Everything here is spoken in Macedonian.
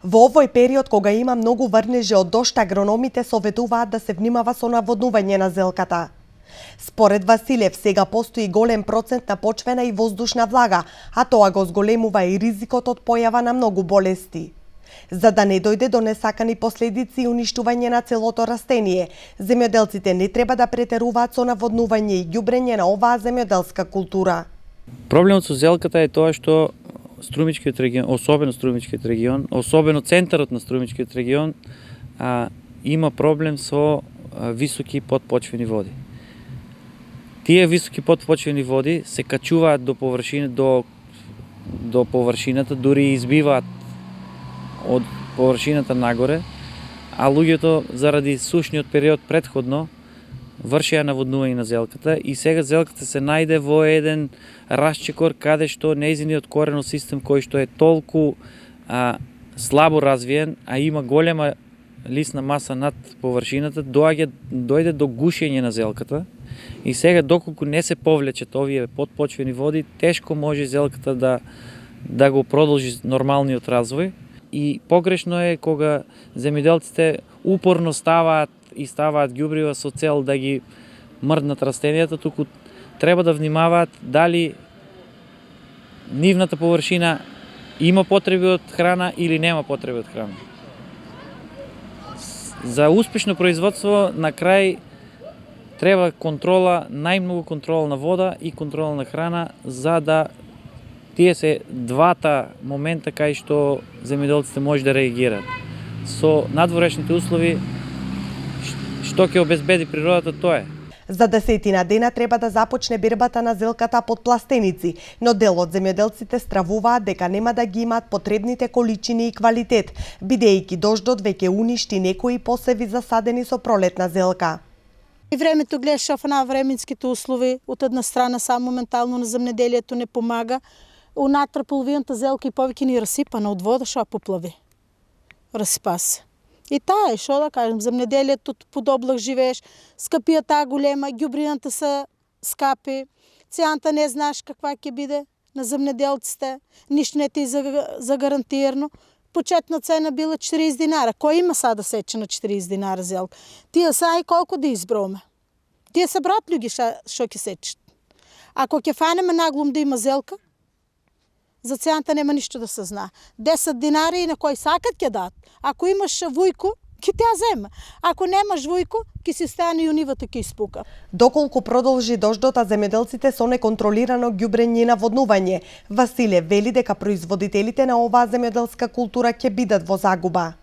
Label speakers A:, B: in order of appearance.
A: Во овој период, кога има многу врнежи од дожд, агрономите советуваат да се внимава со наводнување на зелката. Според Василев, сега постои голем процент на почвена и воздушна влага, а тоа го зголемува и ризикот од појава на многу болести. За да не дојде до несакани последици и уништување на целото растение, земјоделците не треба да претеруваат со наводнување и ѓубрење на оваа земјоделска култура.
B: Проблемот со зелката е тоа што Струмичкиот регион, особено Струмичкиот регион, особено центарот на Струмичкиот регион, има проблем со високи подпочвени води. Тие високи подпочвени води се качуваат до површината, дури избиваат од површината нагоре, а луѓето заради сушниот период претходно вршија наводнување на зелката и сега зелката се најде во еден расчекор каде што нејзиниот коренов систем кој што е толку слабо развиен, а има голема лисна маса над површината, дојде до гушење на зелката и сега доколку не се повлечат овие подпочвени води, тешко може зелката да го продолжи нормалниот развој. И погрешно е кога земјоделците упорно ставаат ѓубрива со цел да ги мрднат растенијата, туку треба да внимаваат дали нивната површина има потреби од храна или нема потреби од храна. За успешно производство на крај треба контрола, најмногу контрола на вода и контрола на храна, за да тие се двата момента кај што земјоделците може да реагираат. Со надворешните услови, што ќе обезбеди природата, тоа е.
A: За 10 дена треба да започне бербата на зелката под пластеници, но дел од земјоделците стравуваат дека нема да ги имаат потребните количини и квалитет, бидејќи дождот веќе уништи некои посеви засадени со пролетна зелка.
C: И времето гледаш на временските услови, од една страна само ментално на земјоделието не помага, унатре половината зелка и повеќе ни расипана од вода, што поплави. Разпа се. И таа е, што да кажем, земјоделието под облак живееш, скапија таа голема, ѓубрината се скапи, цената не знаеш каква ќе биде на земјоделците, ништо не ти загарантирано. Почетна цена била 40 динара. Кој има сега да сече на 40 динара зелка? Тие са и колку да изброме? Тие са брат луѓе што ќе сечат. Ако ќе фанеме наглум да има зелка, за цената нема ништо да се знае. 10 динари и на кој сакат ќе дадат. Ако имаш вујко, ќе те зема. Ако немаш вујко, ќе си стане и нивата ќе испука.
A: Доколку продолжи дождот, а земјоделците со неконтролирано ѓубрење и наводнување, Василев вели дека производителите на оваа земјоделска култура ќе бидат во загуба.